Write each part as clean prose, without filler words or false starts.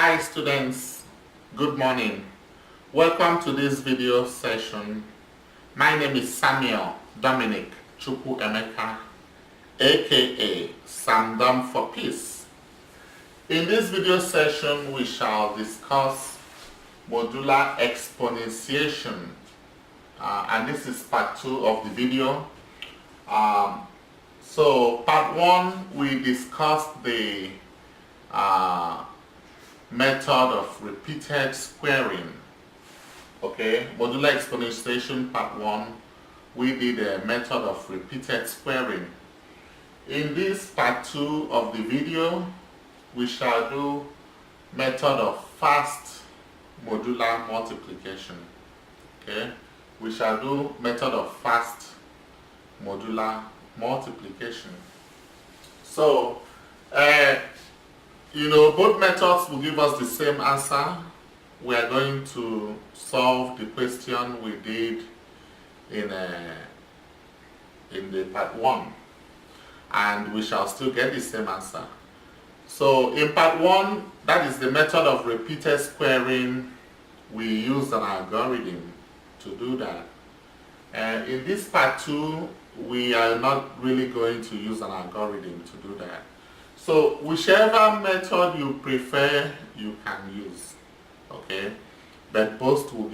Hi students, good morning. Welcome to this video session. My name is Samuel Dominic Chukwu Emeka, aka Samdom for Peace. In this video session, we shall discuss modular exponentiation, and this is part 2 of the video. So part 1, we discussed the method of repeated squaring. Okay, modular exponentiation part 1, we did a method of repeated squaring. In this part 2 of the video, we shall do method of fast modular multiplication. Okay, we shall do method of fast modular multiplication. So both methods will give us the same answer. We are going to solve the question we did in the part 1, and we shall still get the same answer. So in part 1, that is the method of repeated squaring, we used an algorithm to do that. In this part 2, we are not really going to use an algorithm to do that. So whichever method you prefer, you can use. Okay, but both of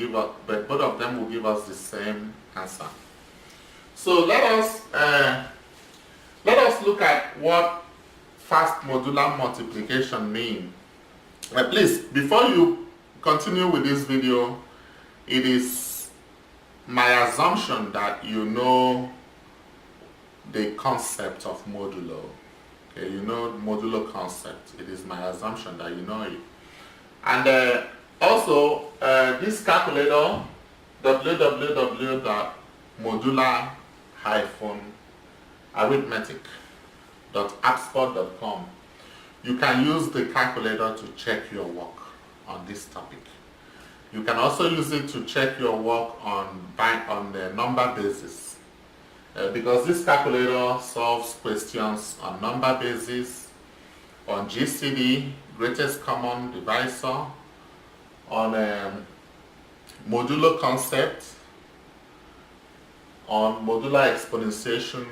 them will give us the same answer. So let us look at what fast modular multiplication means. Please, before you continue with this video, it is my assumption that you know the concept of modulo. Okay, you know the modulo concept. It is my assumption that you know it. And also, this calculator, www.modular-arithmetic.appspot.com, you can use the calculator to check your work on this topic. You can also use it to check your work on the number basis. Because this calculator solves questions on number basis, on GCD, greatest common divisor, on modulo concept, on modular exponentiation,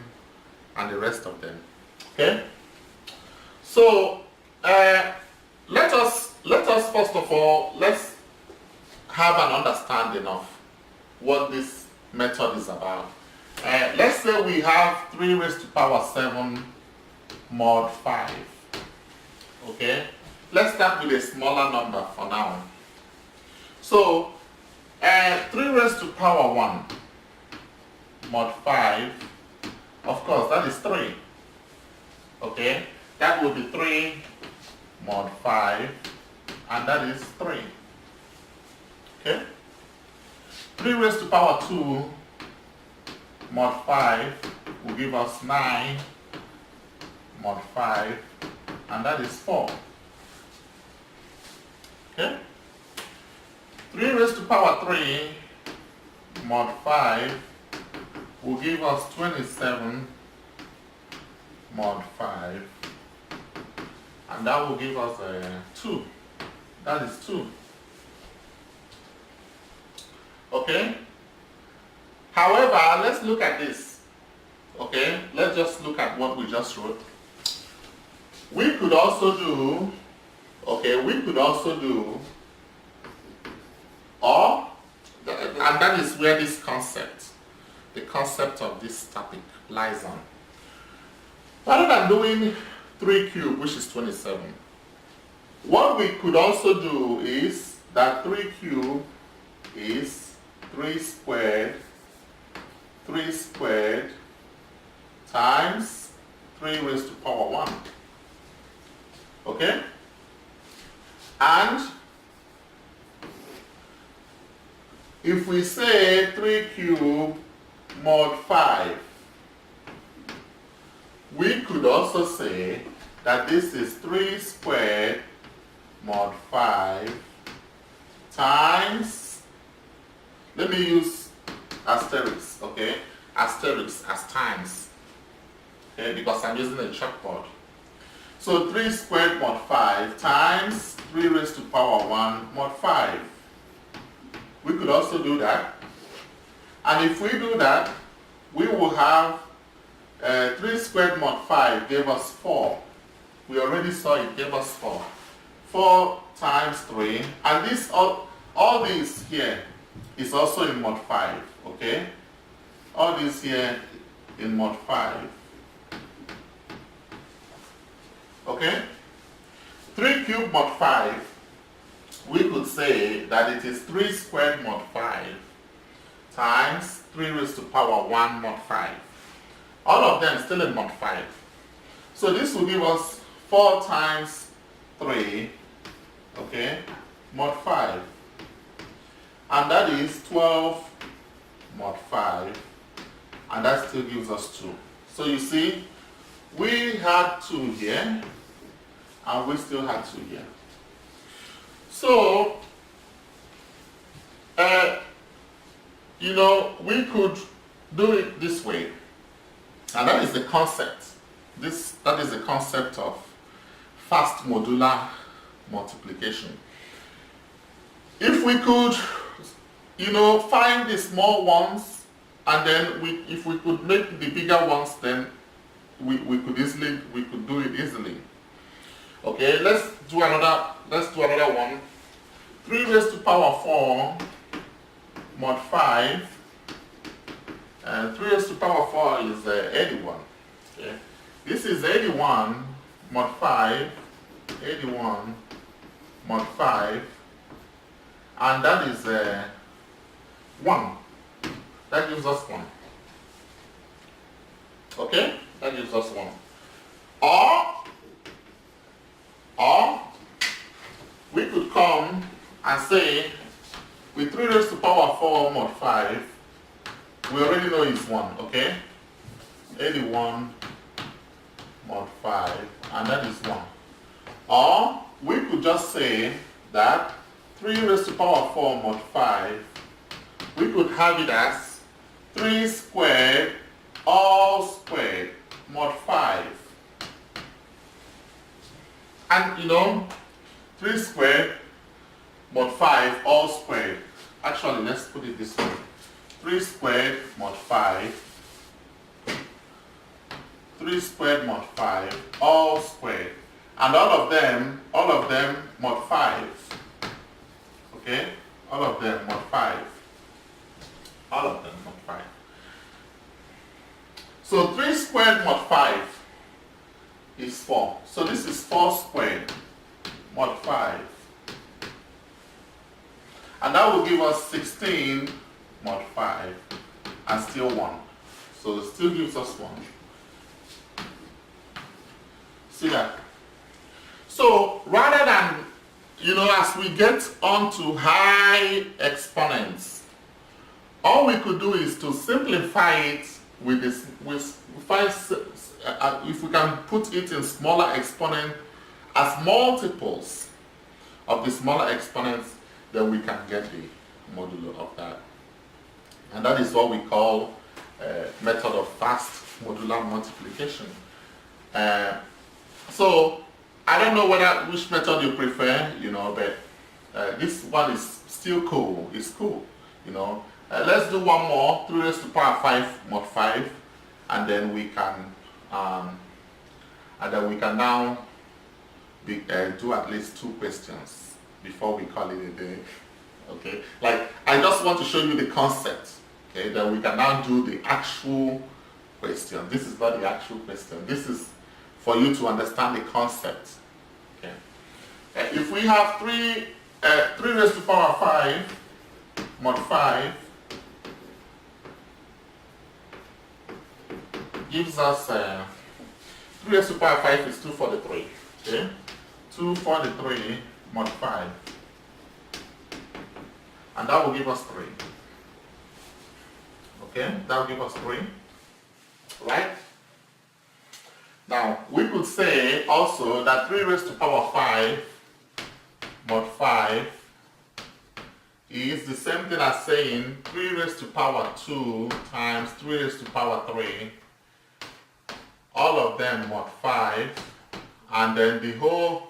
and the rest of them. Okay? So let us first of all, let's have an understanding of what this method is about. Let's say we have 3 raised to power 7 mod 5. Okay, let's start with a smaller number for now. So 3 raised to power 1 mod 5, of course that is 3. Okay, that will be 3 mod 5, and that is 3. Okay, 3 raised to power 2 mod 5 will give us 9 mod 5, and that is 4. Okay? 3 raised to power 3 mod 5 will give us 27 mod 5, and that will give us 2. That is 2. Okay? However, let's look at this. Okay, let's just look at what we just wrote. We could also do, and that is where this concept, the concept of this topic lies on. Rather than doing 3 cubed, which is 27, what we could also do is that 3 cubed is 3 squared times 3 raised to power 1. Okay? And if we say 3 cubed mod 5, we could also say that this is 3 squared mod 5 times, let me use asterisk, okay? Asterisk as times, okay, because I'm using a chalkboard. So 3 squared mod 5 times 3 raised to power 1 mod 5. We could also do that. And if we do that, we will have 3 squared mod 5 gave us 4. We already saw it gave us 4. 4 times 3. And this all this here is also in mod 5. Okay? All this here in mod 5. Okay? 3 cubed mod 5, we could say that it is 3 squared mod 5 times 3 raised to power 1 mod 5. All of them still in mod 5. So this will give us 4 times 3, okay, mod 5. And that is 12 mod 5. And that still gives us 2. So you see, we had 2 here, and we still had 2 here. So, we could do it this way. And that is the concept. That is the concept of fast modular multiplication. If we could, find the small ones, and then if we could make the bigger ones, then we could do it easily. Okay, let's do another one. 3 raised to power 4 mod 5. And 3 raised to power 4 is 81. Okay, this is 81 mod 5. 81 mod 5. And that is 1. That gives us 1. Okay, that gives us 1. Or we could come and say, with 3 raised to power 4 mod 5, we already know it's 1, okay? 81 mod 5, and that is 1. Or we could just say that 3 raised to power 4 mod 5, we could have it as 3 squared all squared mod 5. And 3 squared mod 5 all squared. Actually, let's put it this way. 3 squared mod 5. 3 squared mod 5 all squared. And all of them mod 5. Okay? All of them mod 5. All of them mod 5. So 3 squared mod 5 is 4. So this is 4 squared mod 5. And that will give us 16 mod 5 and still 1. So it still gives us 1. See that? So rather than, as we get onto high exponents, all we could do is to simplify it with this. If we can put it in smaller exponent as multiples of the smaller exponents, then we can get the modulo of that. And that is what we call method of fast modular multiplication. So I don't know which method you prefer, but this one is still cool. It's cool, let's do one more. 3 raised to power 5 mod 5, and then we can now do at least 2 questions before we call it a day. Okay, like I just want to show you the concept. Okay, then we can now do the actual question. This is not the actual question. This is for you to understand the concept. Okay, if we have 3 raised to power 5 mod 5 gives us 3 raised to power 5 is 243. Okay, 243 mod 5, and that will give us 3. Okay, that will give us 3, right? Now we could say also that 3 raised to power 5 mod 5 is the same thing as saying 3 raised to power 2 times 3 raised to power 3, all of them mod 5, and then the whole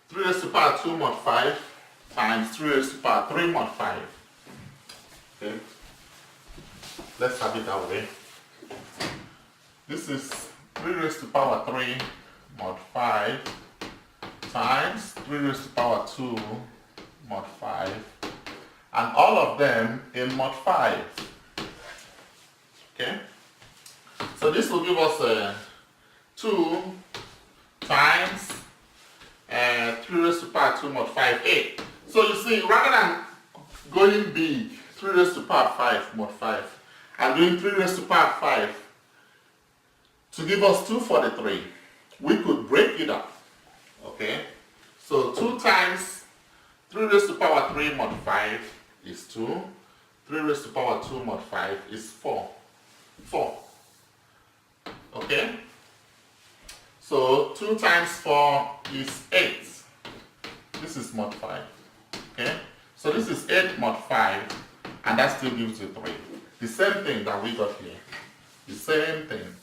3 raised to the power 2 mod 5 times 3 raised to the power 3 mod 5. Okay, let's have it that way. This is 3 raised to the power 3 mod 5 times 3 raised to the power 2 mod 5, and all of them in mod 5. Okay, so this will give us 2 times 3 raised to the power 2 mod 5, 8. So you see, rather than going big, 3 raised to the power 5 mod 5, and doing 3 raised to the power 5 to give us 243, we could break it up. Okay, so 2 times 3 raised to the power 3 mod 5 is 2, 3 raised to the power 2 mod 5 is 4. Okay, so 2 times 4 is 8. This is mod 5. Okay, so this is 8 mod 5, and that still gives you 3. The same thing that we got here. The same thing.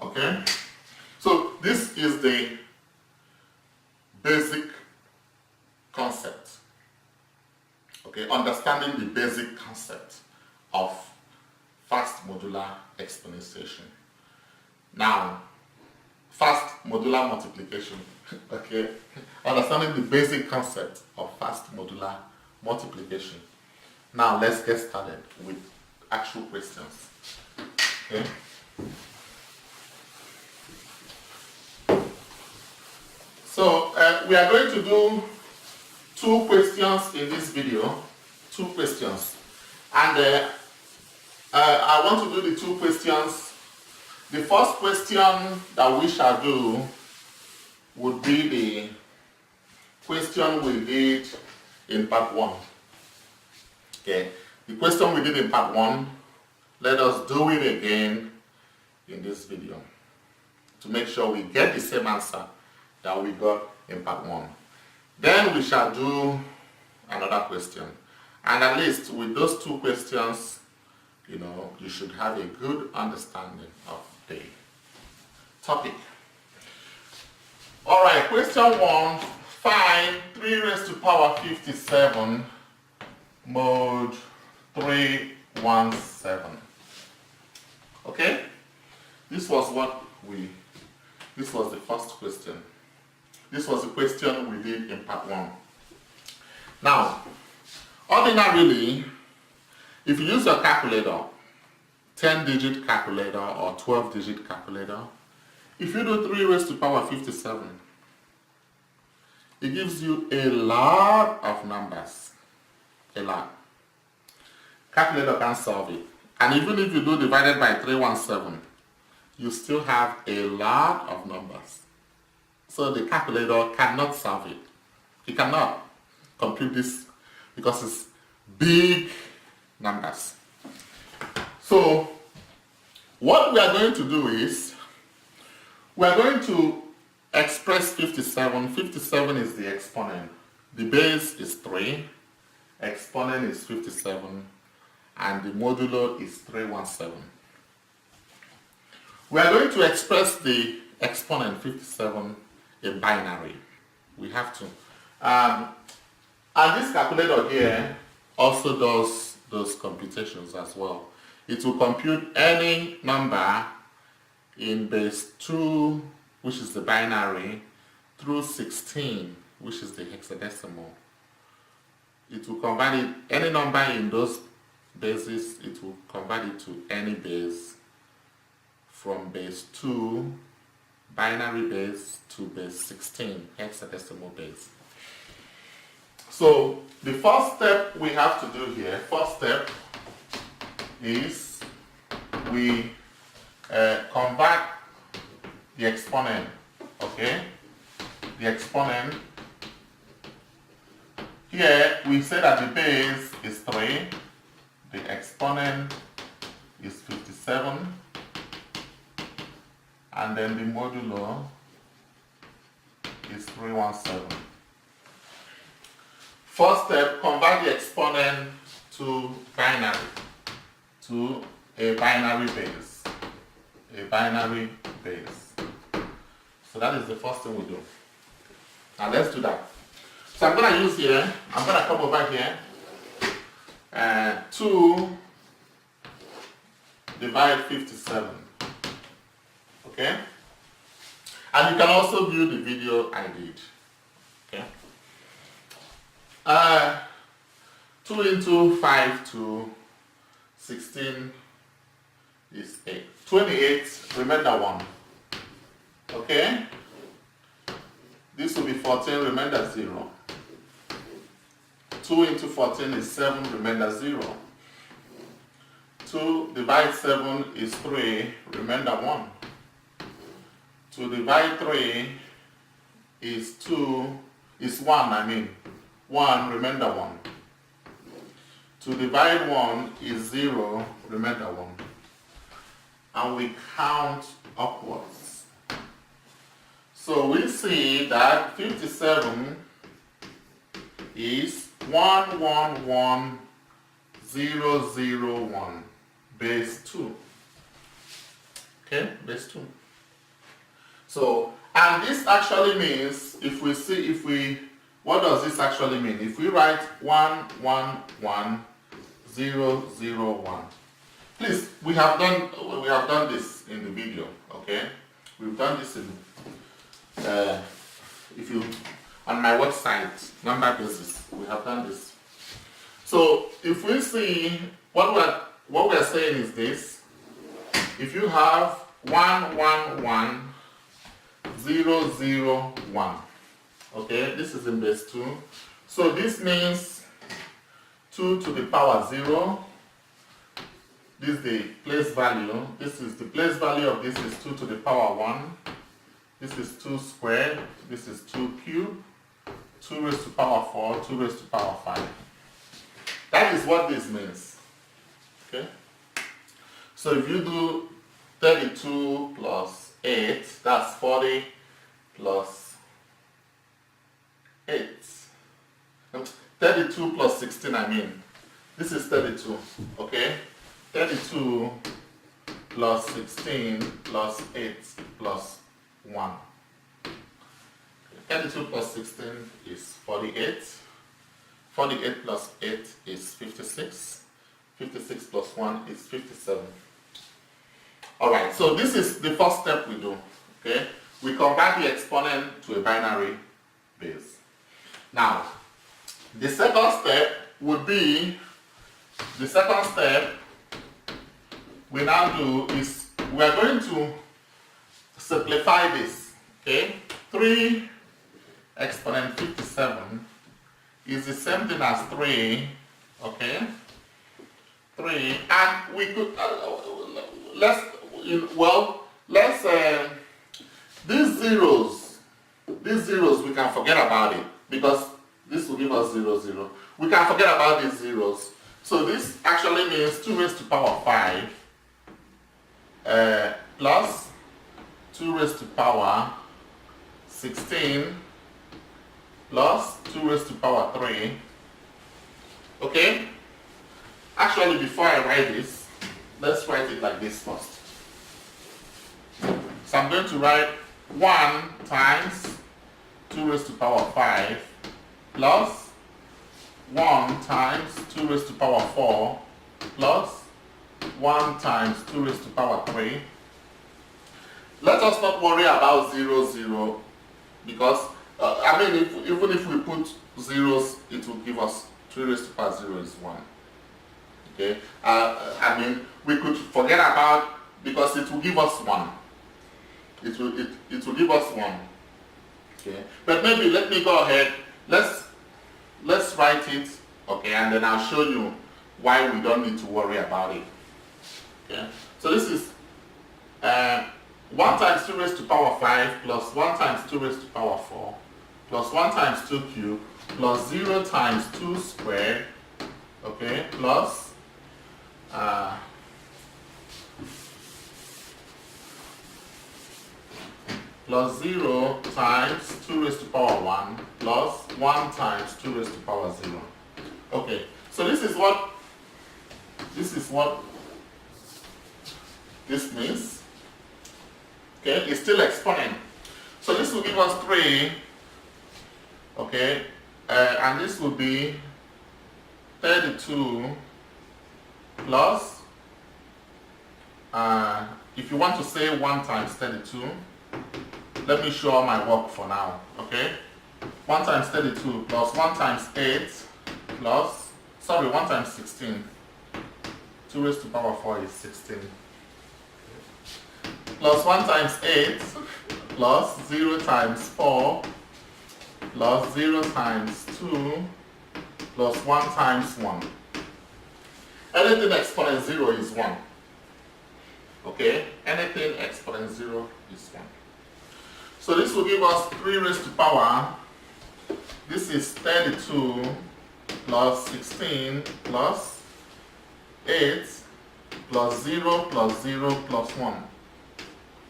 Okay, so this is the basic concept. Okay, understanding the basic concept of fast modular exponentiation. Now, fast modular multiplication. Okay, understanding the basic concept of fast modular multiplication. Now let's get started with actual questions. Okay. So we are going to do 2 questions in this video, 2 questions, and I want to do the 2 questions. The first question that we shall do would be the question we did in part 1. Okay, the question we did in part 1, let us do it again in this video to make sure we get the same answer that we got in part 1. Then we shall do another question, and at least with those 2 questions, you know, you should have a good understanding of the topic. Alright, question 1, find 3 raised to the power 57 mod 317. Okay, this was the first question. This was the question we did in part 1. Now, ordinarily, if you use your calculator, 10-digit calculator or 12-digit calculator, if you do 3 raised to the power 57, it gives you a lot of numbers. A lot. Calculator can solve it. And even if you do divided by 317, you still have a lot of numbers. So the calculator cannot solve it. It cannot compute this because it's big numbers. So what we are going to do is we are going to express 57. 57 is the exponent. The base is 3. Exponent is 57. And the modulo is 317. We are going to express the exponent 57 in binary. We have to. And this calculator here also does those computations as well. It will compute any number in base 2, which is the binary, through 16, which is the hexadecimal. It will convert it, any number in those bases, it will convert it to any base from base 2, binary base, to base 16, hexadecimal base. So the first step we have to do here, first step is we convert the exponent, okay? The exponent, here we say that the base is 3, the exponent is 57, and then the modulo is 317. First step, convert the exponent to binary, to a binary base. a binary base. So that is the first thing we do. Now let's do that. So I'm going to use here, I'm going to come over here, 2 divide 57. Okay? And you can also view the video I did. Okay? 2 into 5 to 16 is 8. 28, remember 1. Okay? This will be 14, remember 0. 2 into 14 is 7, remember 0. 2 divide 7 is 3, remember 1. 2 divide 3 is 1, 1, remember 1. 2 divide 1 is 0, remember 1. And we count upwards. So we see that 57 is 111001 base 2. Okay, base 2. So, and this actually means, what does this actually mean? If we write 111001, please, we have done this in the video, okay? We've done this in, on my website, number basis, we have done this. So if we see, what we're saying is this: if you have 111001, okay, this is in base 2. So this means 2 to the power 0. This is the place value. This is the place value of this is 2 to the power 1. This is 2 squared. This is 2 cubed. 2 raised to power 4. 2 raised to power 5. That is what this means. Okay? So if you do 32 plus 8, that's 40 plus 8. 32 plus 16, This is 32, okay? 32 plus 16 plus 8 plus 1. 32 plus 16 is 48. 48 plus 8 is 56. 56 plus 1 is 57. Alright, so this is the first step we do. Okay? We convert the exponent to a binary base. Now, the second step would be, we now do is, we are going to simplify this. Okay? 3 exponent 57 is the same thing as 3, okay? 3, and we could, these zeros we can forget about it, because this will give us 0, 0. We can forget about these zeros. So this actually means 2 raised to power 5 plus 2 raised to power 16 plus 2 raised to power 3. Okay? Actually, before I write this, let's write it like this first. So I'm going to write 1 times 2 raised to power 5 plus 1 times 2 raised to power 4 plus 1 times 2 raised to power 3. Let us not worry about 0, 0, because even if we put zeros, it will give us 3 raised to power 0 is 1. Okay? We could forget about, because it will give us 1. It will give us 1. Okay? But maybe let me go ahead. Let's write it, okay, and then I'll show you why we don't need to worry about it. Okay? So this is 1 times 2 raised to power 5 plus 1 times 2 raised to power 4 plus 1 times 2 cubed plus 0 times 2 squared, okay, plus 0 times 2 raised to power 1 plus 1 times 2 raised to power 0. Okay, so this is what this means. Okay, it's still exponent. So this will give us 3, okay, and this will be 32 plus, if you want to say 1 times 32, let me show all my work for now, okay? 1 times 32 plus 1 times 8 plus, 1 times 16. 2 raised to power 4 is 16. Plus 1 times 8 plus 0 times 4 plus 0 times 2 plus 1 times 1. Anything exponent 0 is 1. Okay? Anything exponent 0 is 1. So this will give us 3 raised to power. This is 32 plus 16 plus 8 plus 0 plus 0 plus 1.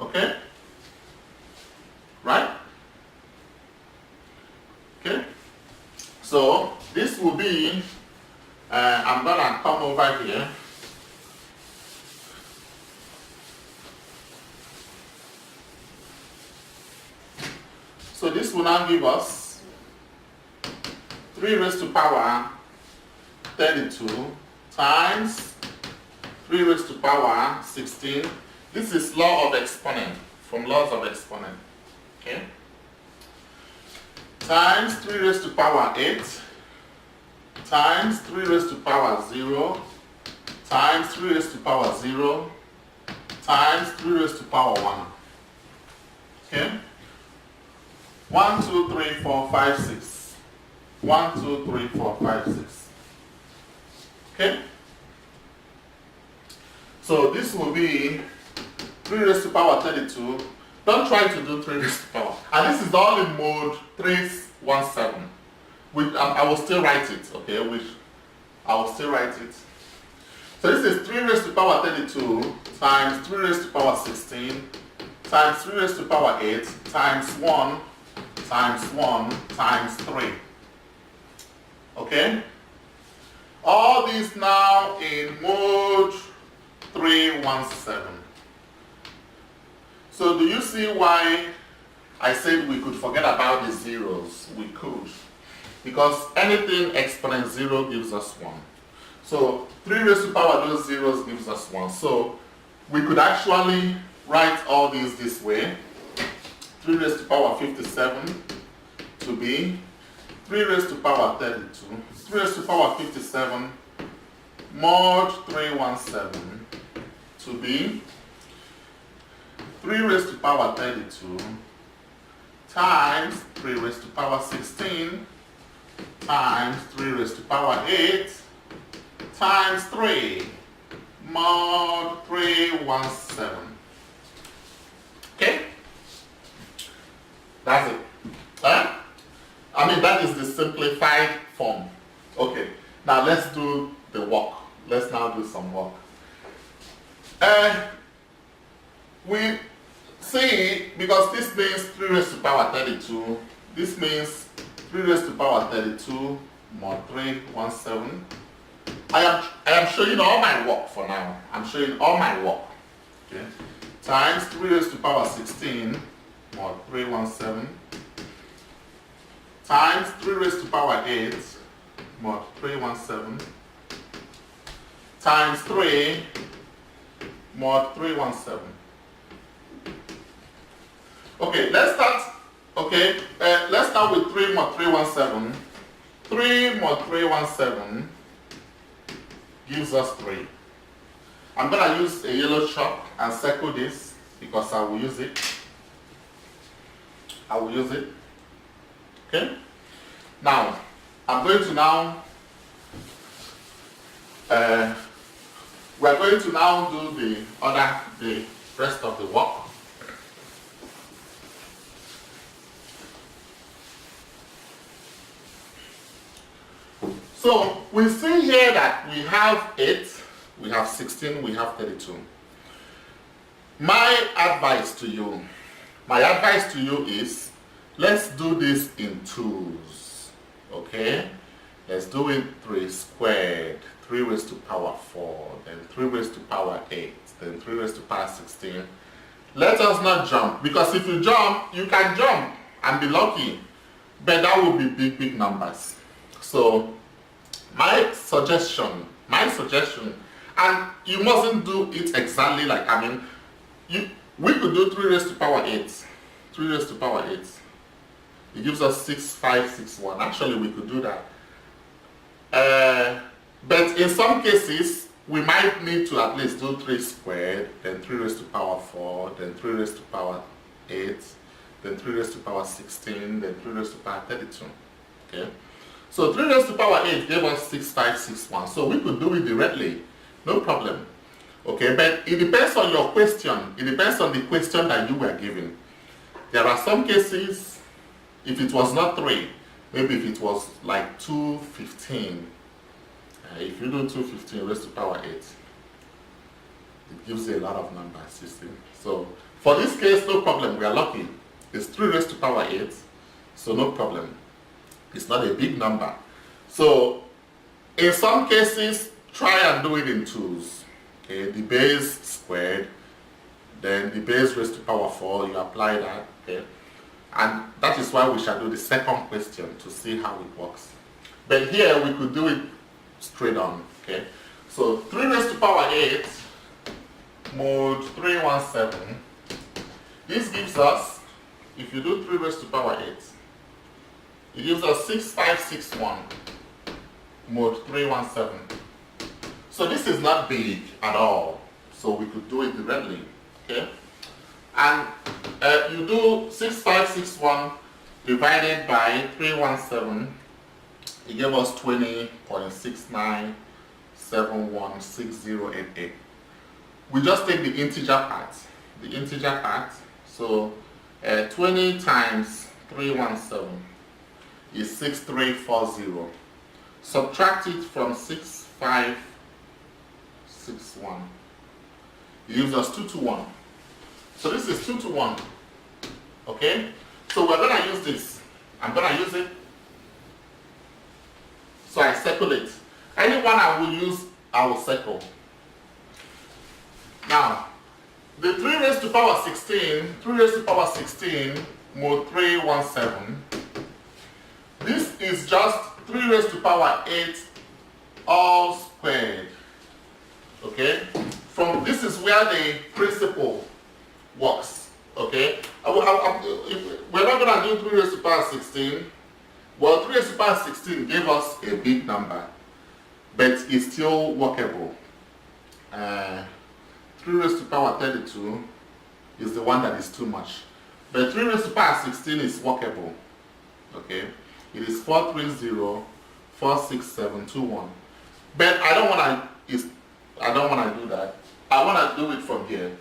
Okay? Right? Okay? So this will be, I'm going to come over here. So this will now give us 3 raised to power 32 times 3 raised to power 16. This is law of exponent, from laws of exponent. Okay? Times 3 raised to power 8 times 3 raised to power 0 times 3 raised to power 0 times 3 raised to power 1. Okay? 1, 2, 3, 4, 5, 6. 1, 2, 3, 4, 5, 6. Okay? So this will be 3 raised to power 32. Don't try to do 3 raised to power. And this is all in mode 317. I will still write it, okay? I will still write it. So this is 3 raised to power 32 times 3 raised to power 16 times 3 raised to power 8 times 1 times 1 times 3. Okay? All these now in mode 317. So do you see why I said we could forget about the zeros? We could. Because anything exponent 0 gives us 1. So 3 raised to power those zeros gives us 1. So we could actually write all these this way. 3 raised to power 57 to be 3 raised to power 32. 3 raised to power 57 mod 317 to be 3 raised to power 32 times 3 raised to power 16 times 3 raised to power 8 times 3 mod 317. Okay? That's it. Huh? I mean, that is the simplified form. Okay, now let's do the work. Let's now do some work. We see, because this means 3 raised to power 32, this means 3 raised to power 32 mod 317. I am showing all my work for now. I'm showing all my work. Okay, times 3 raised to power 16 mod 317 times 3 raised to power 8 mod 317 times 3 mod 317. Okay, let's start. Okay, let's start with 3 mod 317. 3 mod 317 gives us 3. I'm going to use a yellow chalk and circle this because I will use it. I will use it. Okay? Now, I'm going to now, we're going to now do the rest of the work. So, we see here that we have 8, we have 16, we have 32. My advice to you is, let's do this in 2s, okay? Let's do it 3 squared, 3 raised to power 4, then 3 raised to power 8, then 3 raised to power 16, Let us not jump, because if you jump, you can jump and be lucky, but that would be big, big numbers. So my suggestion, and you mustn't do it exactly like, we could do 3 raised to power 8. 3 raised to power 8. It gives us 6561. Actually, we could do that. But in some cases, we might need to at least do 3 squared, then 3 raised to power 4, then 3 raised to power 8, then 3 raised to power 16, then 3 raised to power 32. Okay? So 3 raised to power 8 gave us 6561. So we could do it directly, no problem. Okay, but it depends on your question. It depends on the question that you were given. There are some cases, if it was not 3, maybe if it was like 215, if you do 215 raised to power 8, it gives you a lot of numbers, you see. So for this case, no problem, we are lucky. It's 3 raised to power 8, so no problem. It's not a big number. So in some cases, try and do it in 2s. Okay, the base squared, then the base raised to power 4, you apply that, okay? And that is why we shall do the second question to see how it works. But here we could do it straight on, okay? So 3 raised to power 8 mod 317. This gives us, if you do 3 raised to power 8, it gives us 6561 mod 317. So this is not big at all. So we could do it directly, okay? And you do 6561 divided by 317. It gave us 20.69716088. We just take the integer part. So 20 times 317 is 6340. Subtract it from 6561. It gives us 2 to 1. So this is 2 to 1. Okay? So we're going to use this. I'm going to use it. So I circle it. Anyone I will use, I will circle. Now, the 3 raised to power 16, 3 raised to power 16 mod 317. This is just 3 raised to power 8 all squared. Okay? This is where the principle works. Okay? We're not going to do 3 raised to power 16. Well, 3 raised to power 16 gave us a big number, but it's still workable. 3 raised to power 32 is the one that is too much. But 3 raised to power 16 is workable. Okay? It is 430.46721. But I don't want to do that. I want to do it from here,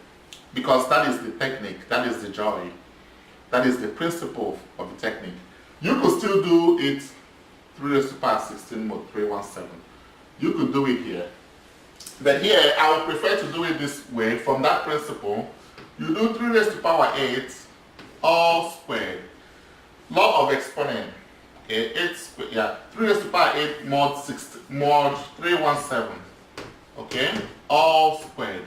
because that is the technique, that is the joy, that is the principle of the technique. You could still do it 3 raised to power 16 mod 317. You could do it here. But here, I would prefer to do it this way, from that principle. You do 3 raised to power 8 all squared. Law of exponent. Okay, 3 raised to power 8 mod 317. Okay, all squared.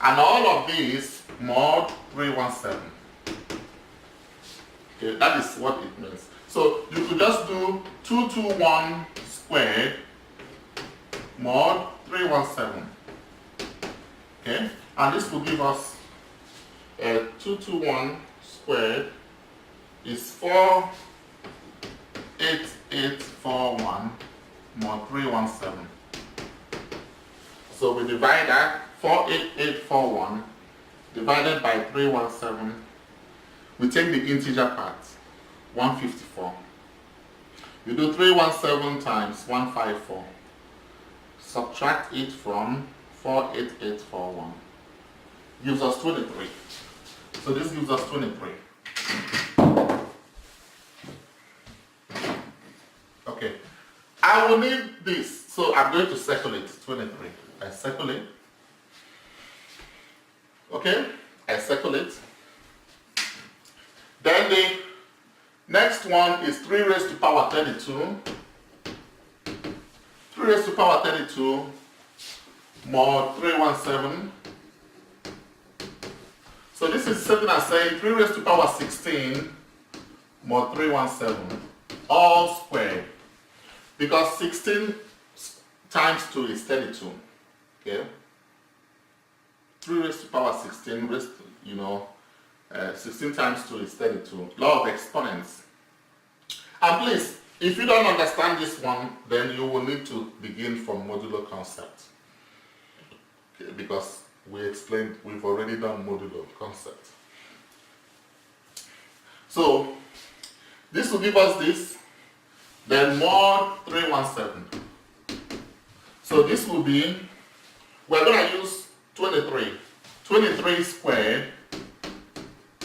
And all of these mod 317. Okay, that is what it means. So you could just do 221 squared mod 317. Okay, and this will give us 221 squared is 48841 mod 317. So we divide that 48841 divided by 317. We take the integer part, 154. You do 317 times 154. Subtract it from 48841. Gives us 23. So this gives us 23. Okay. I will need this, so I'm going to circle it, 23. I circle it. Okay, I circle it. Then the next one is 3 raised to power 32. 3 raised to power 32 mod 317. So this is something as saying 3 raised to power 16 mod 317 all squared. Because 16 times 2 is 32. Okay? 3 raised to power 16 raised to, 16 times 2 is 32. Law of exponents. And please, if you don't understand this one, then you will need to begin from modular concept. Okay, because we've already done modular concept. So, this will give us this, then mod 317. So this will be, we're going to use 23. 23 squared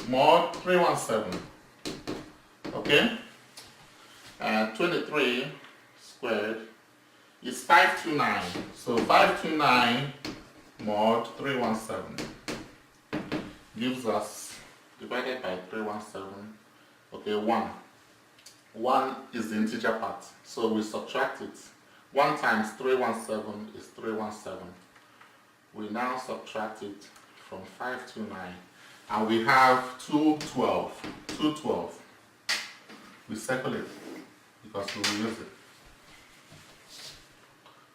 mod 317. Okay? And 23 squared is 529. So 529 mod 317 gives us, divided by 317, okay, 1. 1 is the integer part, so we subtract it. 1 times 317 is 317. We now subtract it from 529, and we have 212. 212. We circle it because we will use it.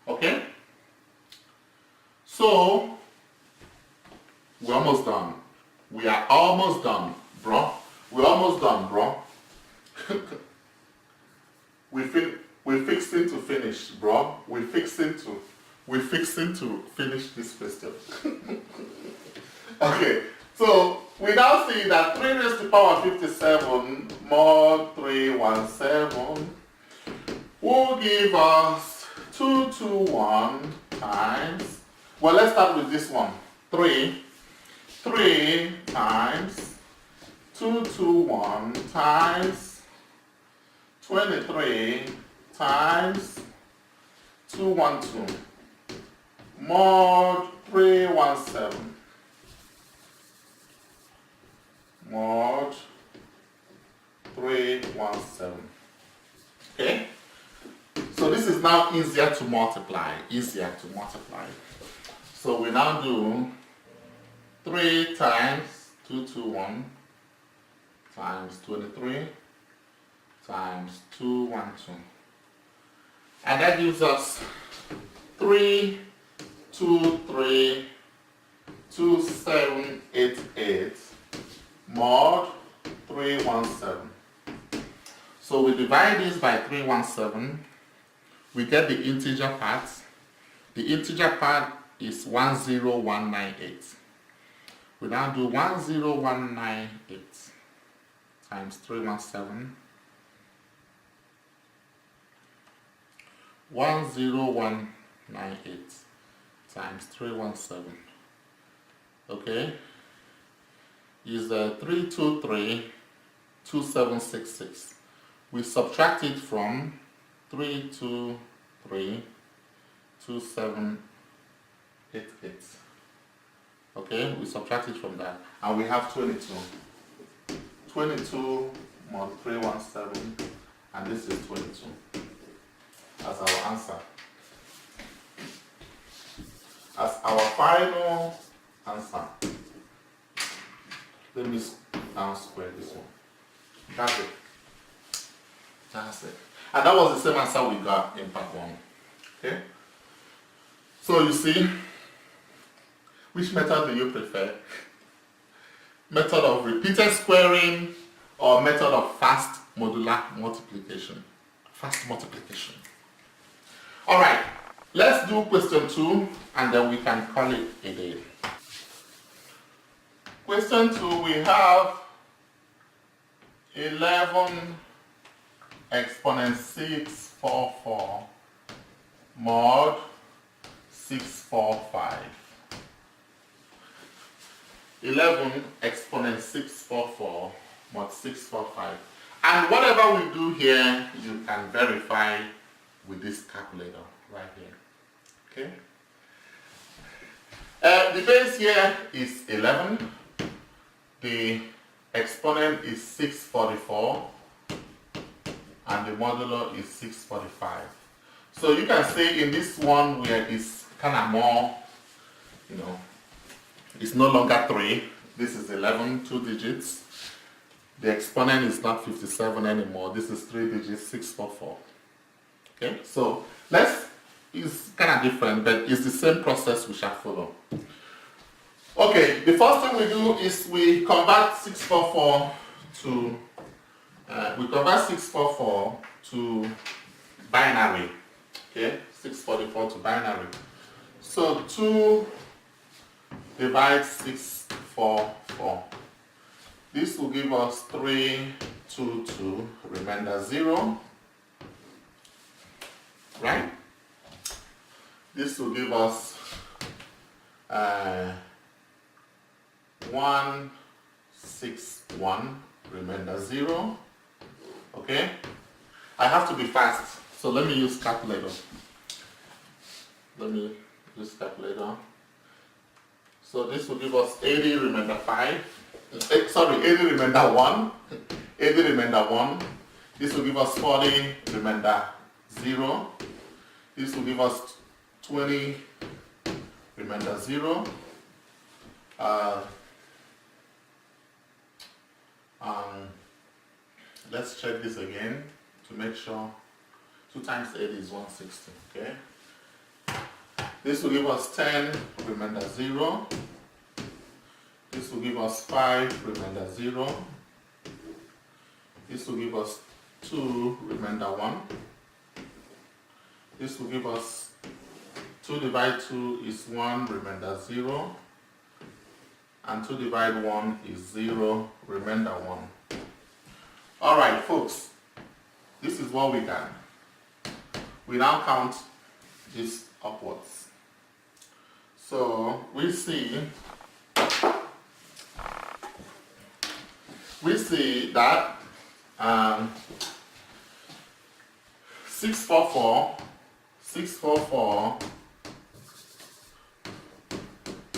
Okay? So, we're almost done. We are almost done, bro. We're almost done, bro. We're fixing to finish, bro. We're fixing to finish this question. Okay, so we now see that 3 raised to power 57 mod 317 will give us 221 times, well, let's start with this one. 3 times 221 times 23 times 212 mod 317 mod 317. Okay? So this is now easier to multiply. So we now do 3 times 221 times 23 times 212. And that gives us 3232788 mod 317. So we divide this by 317. We get the integer part. The integer part is 10198. We now do 10198 times 317. 10198 times 317. Okay, is 3232766. We subtract it from 3232788. Okay, we subtract it from that, and we have 22. 22 mod 317, and this is 22 as our answer. As our final answer. Let me now square this one. That's it. That's it. And that was the same answer we got in part 1. Okay? So you see, which method do you prefer? Method of repeated squaring or method of fast modular multiplication? Fast multiplication. Alright, let's do question 2 and then we can call it a day. Question 2, we have 11 exponent 644 mod 645. 11 exponent 644 mod 645. And whatever we do here, you can verify with this calculator right here. Okay? The base here is 11. The exponent is 644. And the modulo is 645. So you can say in this one where it's kind of more, it's no longer 3, This is 11, 2 digits. The exponent is not 57 anymore. This is 3 digits, 644. Okay, so it's kind of different, but it's the same process we shall follow. Okay, the first thing we do is we convert 644 to binary. Okay, 644 to binary. So 2 divides 644. This will give us 322, remainder 0. Right? This will give us 161, remainder 0. Okay? I have to be fast, so let me use calculator. So this will give us 80, remainder 5. 80, remainder 1. 80, remainder 1. This will give us 40, remainder 0. This will give us 20, remainder 0. Let's check this again to make sure. 2 times 8 is 160. Okay. This will give us 10, remainder 0. This will give us 5, remainder 0. This will give us 2, remainder 1. This will give us 2 divided 2 is 1, remainder 0. And 2 divided 1 is 0, remainder 1. Alright folks, this is what we got. We now count this upwards. So we see that 644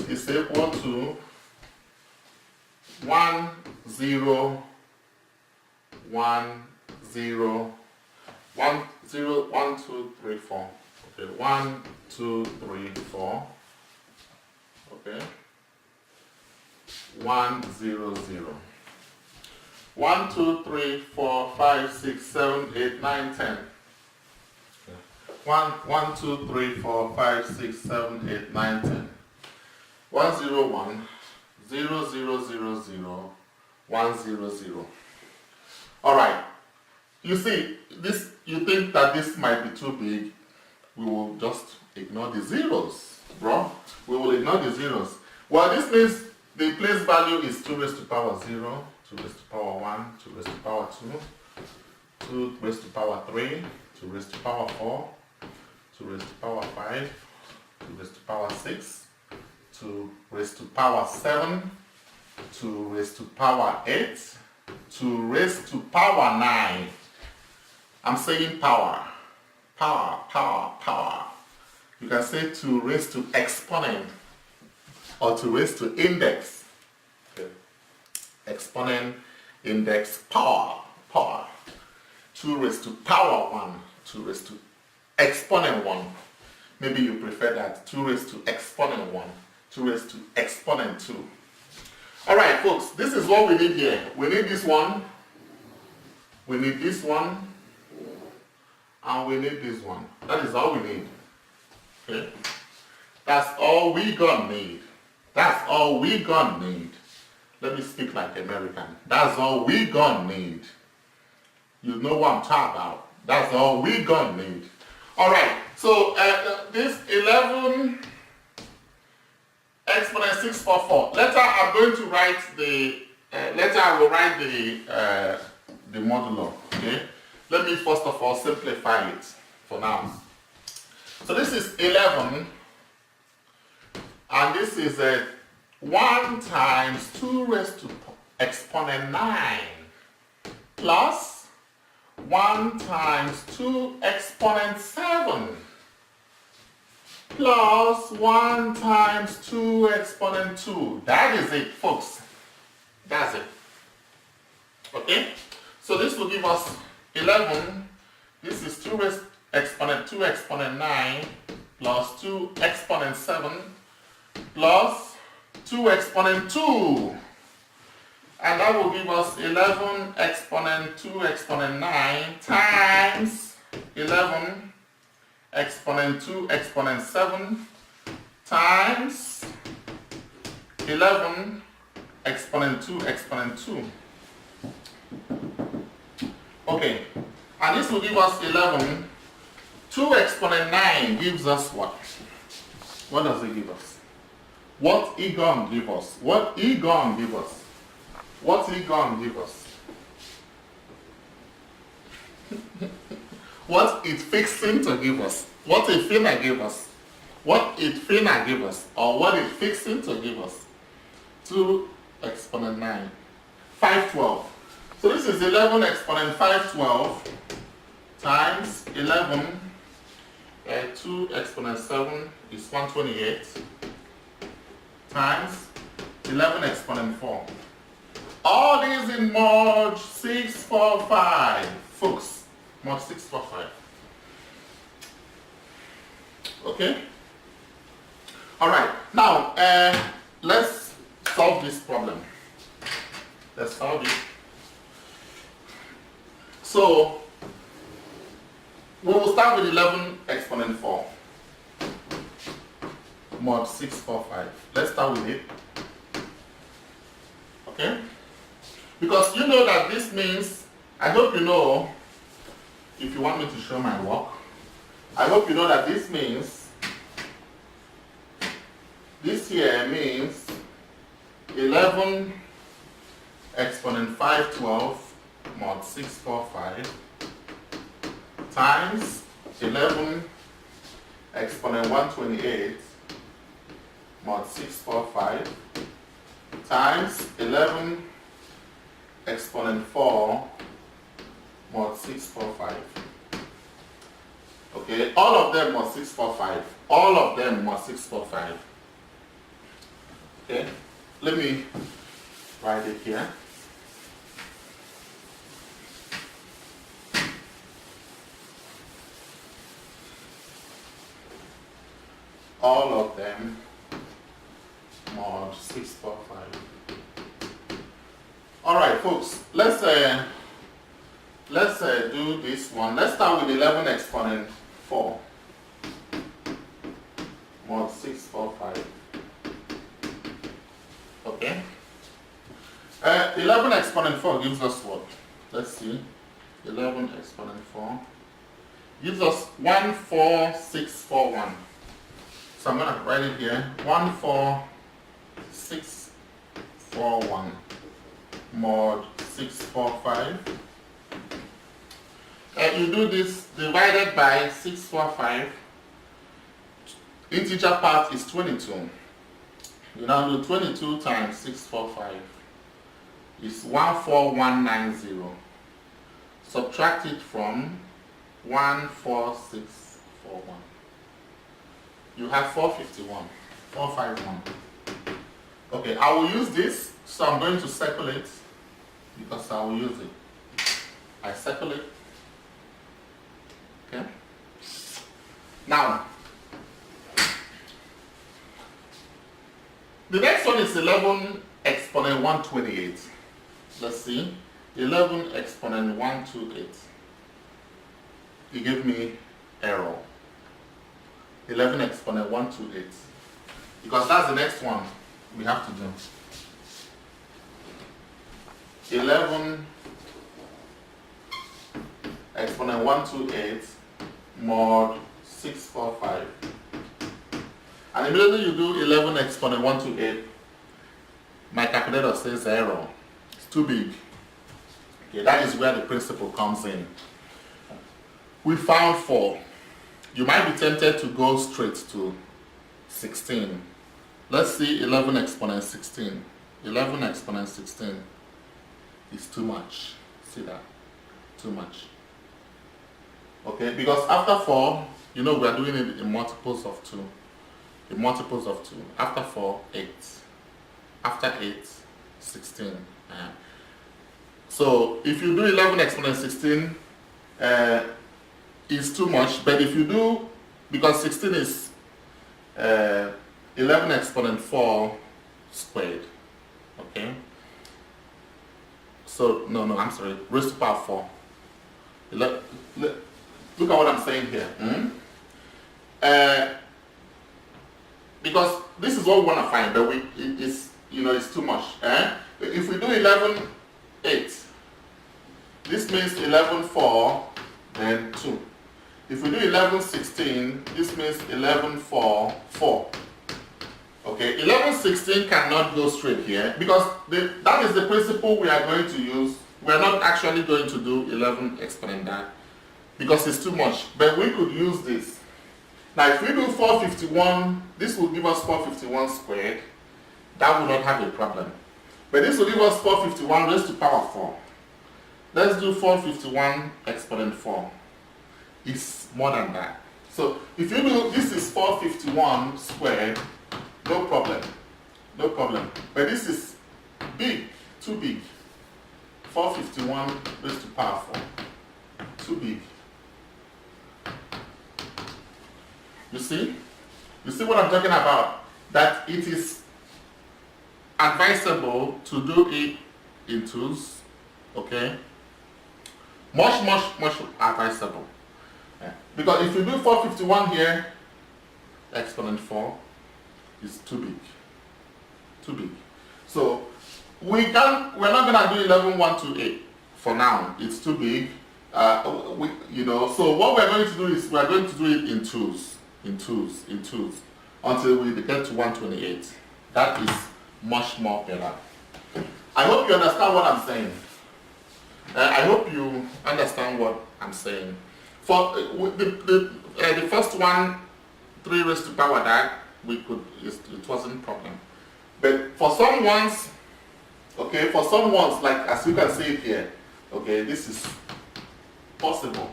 is equal to 1 0 1 0 1 0 1 2 3 4. Okay, 1 2 3 4. Okay, 1 0 0 1 2 3 4 5 6 7 8 9 10. 1 2 3 4 5 6 7 8 9 10. 1 0 1 0 0 0 0 1 0 0. All right. You see this. You think that this might be too big? We will just ignore the zeros, bro. We will ignore the zeros. Well, this means the place value is 2 raised to power 0, 2 raised to power 1, 2 raised to power 2, 2 raised to power 3, 2 raised to power 4, 2 raised to power 5, 2 raised to power 6, 2 raised to power 7, 2 raised to power 8, 2 raised to power 9. I'm saying power. Power, power, power. You can say 2 raised to exponent or 2 raised to index. Okay. Exponent, index, power, power. 2 raised to power 1, 2 raised to exponent 1. Maybe you prefer that. 2 raised to exponent 1, 2 raised to exponent 2. Alright folks, this is what we need here. We need this one, we need this one, and we need this one. That is all we need. Okay? That's all we gonna need. That's all we gonna need. Let me speak like American. That's all we gonna need. You know what I'm talking about. That's all we gonna need. Alright, so this 11 exponent 644. Later I'm going to write the I will write the modular. Okay. Let me first of all simplify it for now. So this is 11, and this is 1 times 2 raised to exponent 9 plus 1 times 2 exponent 7 plus 1 times 2 exponent 2. That is it, folks. That's it. Okay? So this will give us 11. This is 2 raised exponent 2 exponent 9 plus 2 exponent 7 plus 2 exponent 2. And that will give us 11 exponent 2 exponent 9 times 11 exponent 2 exponent 7 times 11 exponent 2 exponent 2. Okay, and this will give us 11. 2 exponent 9 gives us what? What does it give us? What Egon give us? What Egon give us? What Egon give us? What it fixing to give us? What it finna give us? What it finna give us? Or what it fixing to give us? 2 exponent 9. 512. So this is 11 exponent 512 times 11 2 exponent 7 is 128 times 11 exponent 4. All these in mod 645, folks. Mod 645. Okay? Alright, now let's solve this problem. Let's solve it. So we will start with 11 exponent 4. Mod 645. Let's start with it. Okay? Because you know that this means, I hope you know, if you want me to show my work, I hope you know that this means, this here means 11 exponent 512 mod 645 times 11 exponent 128 mod 645 times 11 exponent 4 mod 645. Okay, all of them mod 645. All of them mod 645. Okay, let me write it here. All of them mod 645. All right, folks. Let's do this one. Let's start with 11 exponent 4 mod 645. Okay. 11 exponent 4 gives us what? Let's see. 11 exponent 4 gives us 14641. So I'm going to write it here. 14641 mod 645. You do this divided by 645. Integer part is 22. You now do 22 times 645 is 14190. Subtract it from 14641. You have 451, 451. Okay, I will use this, so I'm going to circle it because I will use it. I circle it. Okay. Now, the next one is 11 exponent 128. Let's see. 11 exponent 128. It gave me error. 11 exponent 128. Because that's the next one we have to do. 11 exponent 128 mod 645. And immediately you do 11 exponent 128, my calculator says error. It's too big. Okay, that is where the principle comes in. We found 4. You might be tempted to go straight to 16. Let's see 11 exponent 16. 11 exponent 16 is too much. See that? Too much. Okay, because after 4, you know we are doing it in multiples of 2. In multiples of 2. After 4, 8. After 8, 16. So if you do 11 exponent 16, is too much, but if you do, because 16 is 11 exponent 4 squared, okay? So, no, I'm sorry, raised to the power 4. Look at what I'm saying here. Because this is what we want to find, but it's too much. If we do 11, 8, this means 11, 4, then 2. If we do 11, 16, this means 11, 4, 4. Okay, 11, 16 cannot go straight here because that is the principle we are going to use. We are not actually going to do 11 exponent that because it's too much. But we could use this. Now, if we do 451, this will give us 451 squared. That will not have a problem. But this will give us 451 raised to power 4. Let's do 451 exponent 4. It's more than that. So if you do, this is 451 squared, no problem. No problem. But this is big, too big. 451 raised to power 4. Too big. You see? You see what I'm talking about? That it is advisable to do it in twos. Okay? Much advisable. Yeah. Because if you do 451 here, exponent 4 is too big. Too big. So we're not gonna do 11, 1, 2, 8 for now. It's too big. So what we're going to do is we're going to do it in twos, until we get to 128. That is much more better. I hope you understand what I'm saying. I hope you understand what I'm saying. For the first one, 3 raised to power that it wasn't a problem. But for some ones, like as you can see it here, okay, this is possible.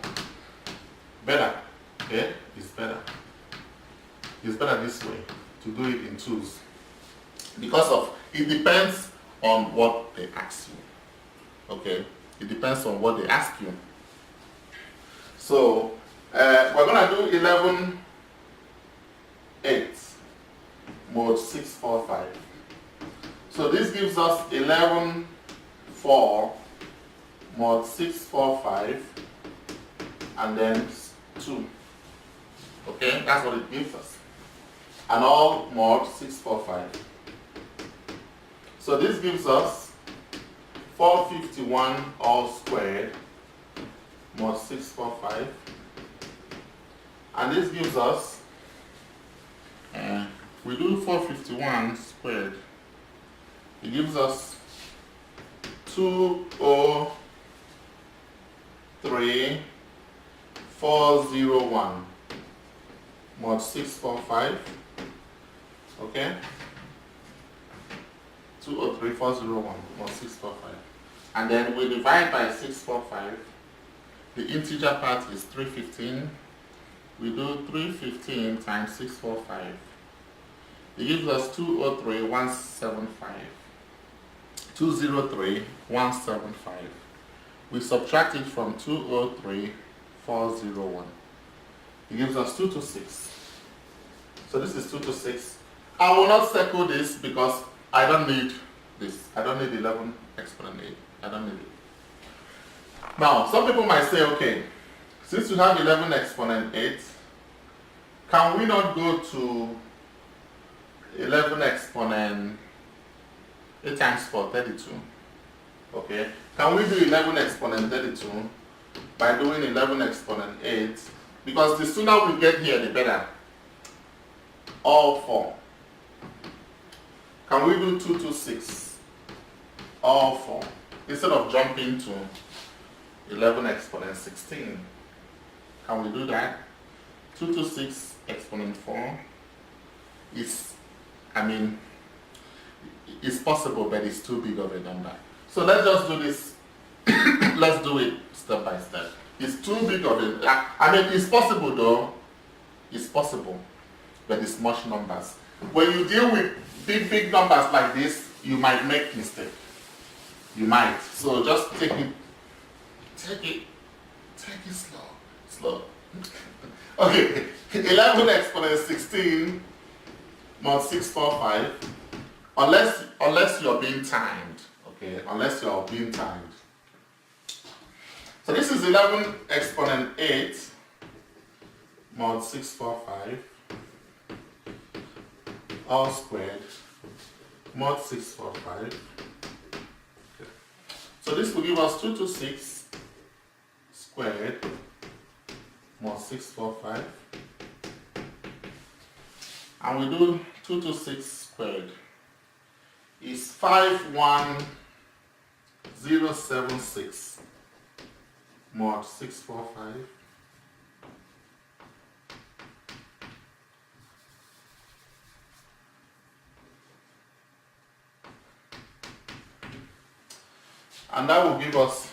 Better, okay, it's better. It's better this way to do it in twos because it depends on what they ask you. Okay, it depends on what they ask you. So we're gonna do 11, 8, mode 6, 4, 5. So this gives us 11, 4, mod 6, 4, 5, and then 2. Okay, that's what it gives us. And all mod 6, 4, 5. So this gives us 451 all squared mod 6, 4, 5. And this gives us, we do 451 squared. It gives us 203, 401 mod 6, 4, 5. Okay? 203, 401 mod 6, 4, 5. And then we divide by 6, 4, 5. The integer part is 315. We do 315 times 6, 4, 5. It gives us 203, 175. 203, 175. We subtract it from 203, 401. It gives us 226. So this is 226. I will not circle this because I don't need this. I don't need 11 exponent 8. I don't need it. Now, some people might say, okay, since you have 11 exponent 8, can we not go to 11 exponent 8 times 4, 32? Okay, can we do 11 exponent 32 by doing 11 exponent 8? Because the sooner we get here, the better. All 4. Can we do 226? All 4. Instead of jumping to 11 exponent 16. Can we do that? 226 exponent 4 is, it's possible, but it's too big of a number. So let's just do this. Let's do it step by step. It's too big of a, it's possible though. It's possible, but it's much numbers. When you deal with big numbers like this, you might make mistake. You might. So just take it slow. Okay, 11 exponent 16 mod 645. Unless you're being timed, okay? Okay, unless you are being timed. So this is 11 exponent 8 mod 645 all squared mod 645. Okay. So this will give us 226 squared mod 645. And we do 226 squared is 51076 mod 645. And that will give us,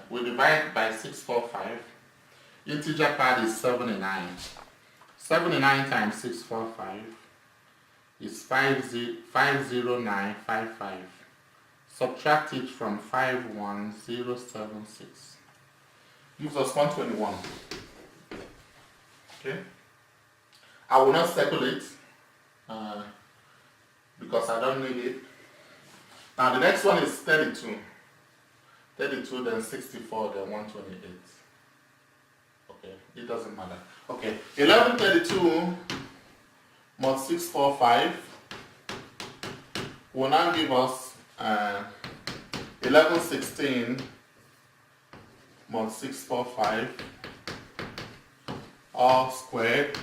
we divide by 645. Integer part is 79. 79 times 645 is 50955. Subtract it from 51076. Gives us 121. Okay? I will not circulate because I don't need it. Now the next one is 32. 32, then 64, then 128. Okay, it doesn't matter. Okay, 1132 mod 645 will now give us 1116 mod 645 all squared,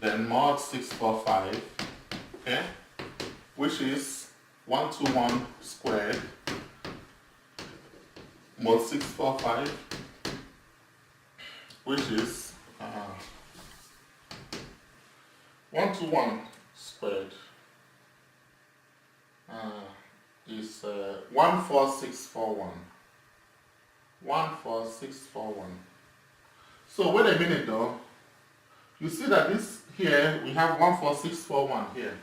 then mod 645, okay, which is 121 squared mod 645, which is 121 squared is 14641. 14641. So wait a minute though. You see that this here we have 14641 here.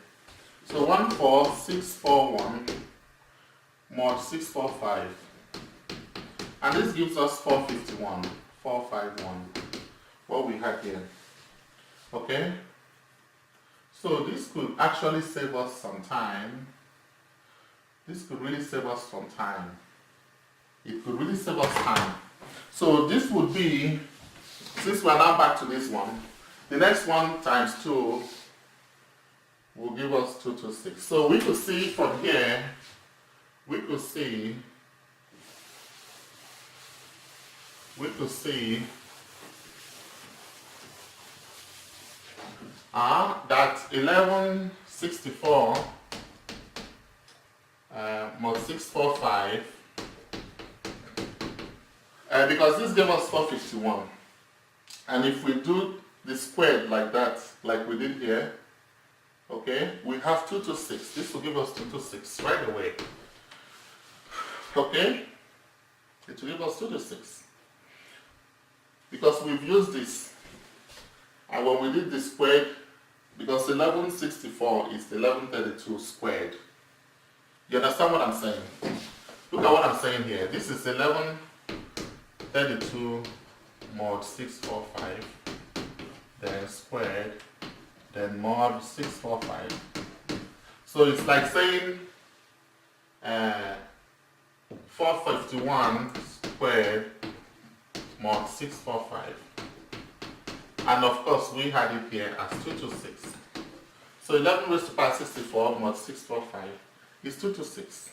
So 14641 mod 645. And this gives us 451, 451, what we had here. Okay? So this could actually save us some time. This could really save us some time. It could really save us time. So this would be, since we're now back to this one, the next one times 2 will give us 226. So we could see from here, we could see that 1164 mod 645, because this gave us 451, and if we do the squared like that, like we did here, okay, we have 226. This will give us 226 right away. Okay, it will give us 226 because we've used this, and when we did the squared, because 1164 is 1132 squared. You understand what I'm saying? Look at what I'm saying here. This is 1132 mod 645, then squared, then mod 645. So it's like saying 451 squared mod 645. And of course we had it here as 226. So 11 raised to power 64 mod 645 is 226.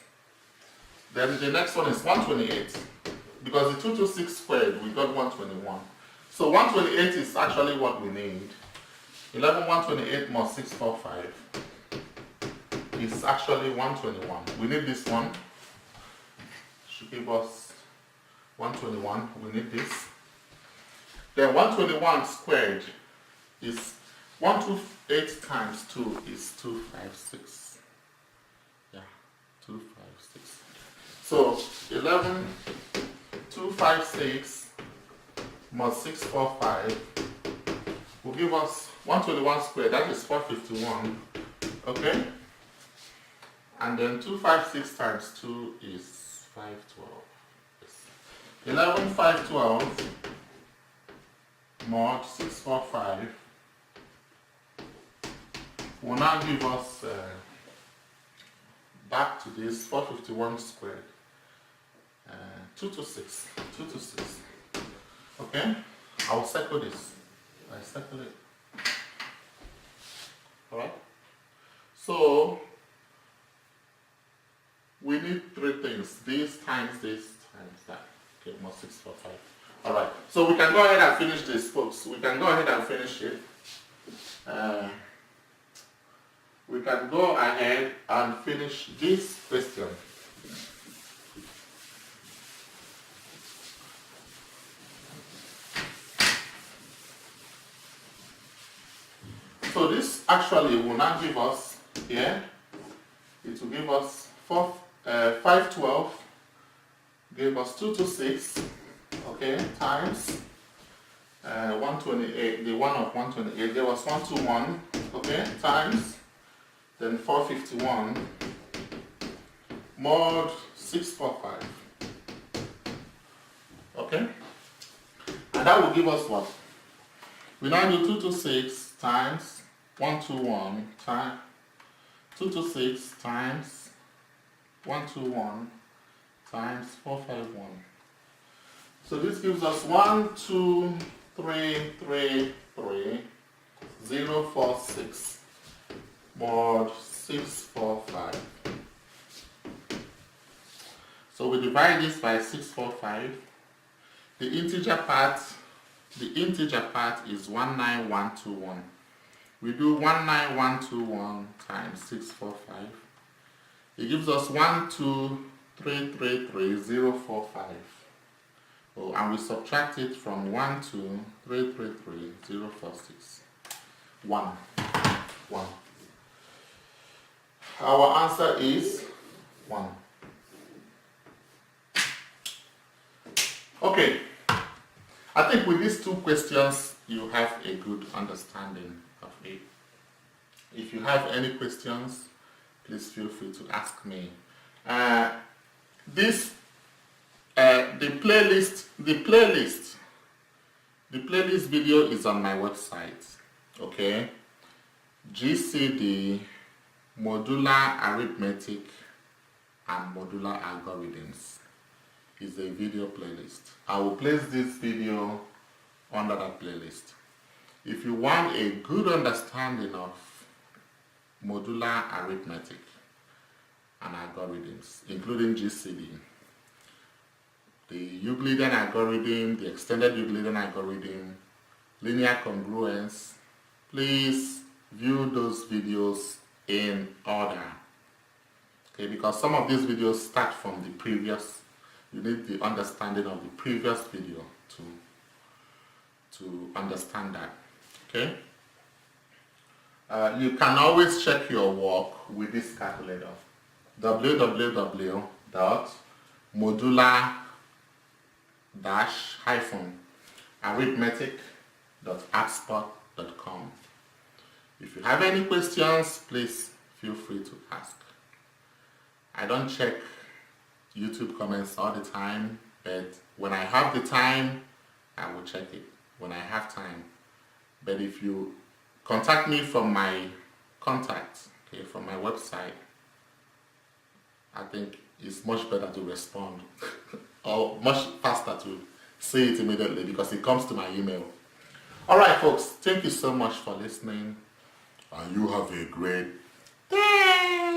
Then the next one is 128. Because the 226 squared, we got 121. So 128 is actually what we need. 128 mod 645 is actually 121. We need this one. Should give us 121. We need this. Then 121 squared is 128 times 2 is 256. Yeah, 256. So 256 mod 645 will give us 121 squared, that is 451. Okay? And then 256 times 2 is 512. 11512 mod 645 will now give us back to this 451 squared. 2 to 6. 2 to 6. Okay? I'll circle this. I circle it. Alright? So, we need 3 things. This times that. Okay, more 6 for 5. Alright, so we can go ahead and finish this, folks. We can go ahead and finish it. We can go ahead and finish this question. So this actually will now give us here, it will give us 512, give us 2 to 6, okay, times 128, the 1 of 128 gave us 121, okay, times, then 451, mod 645, okay, and that will give us what? We now do 2 to 6 times 121 times 2 to 6 times 121 times 451. So this gives us 1, 2, 3, 3, 3, 0, 4, 6, mod 645. So we divide this by 645. The integer part is 19121. We do 19121 times 645. It gives us 12333 Oh, and we subtract it from 12333 046. 1. Our answer is 1. Okay. I think with these 2 questions, you have a good understanding of it. If you have any questions, please feel free to ask me. The playlist video is on my website. Okay, GCD Modular Arithmetic and Modular Algorithms is a video playlist. I will place this video under that playlist. If you want a good understanding of modular arithmetic and algorithms, including GCD, the Euclidean algorithm, the extended Euclidean algorithm, linear congruence, please view those videos in order. Okay, because some of these videos start from the previous. You need the understanding of the previous video to understand that. Okay. You can always check your work with this calculator. www.modular-arithmetic.appspot.com. If you have any questions, please feel free to ask. I don't check YouTube comments all the time, but when I have the time, I will check it when I have time. But if you contact me from my contacts, okay, from my website, I think it's much better to respond or much faster to see it immediately because it comes to my email. Alright folks, thank you so much for listening and you have a great day.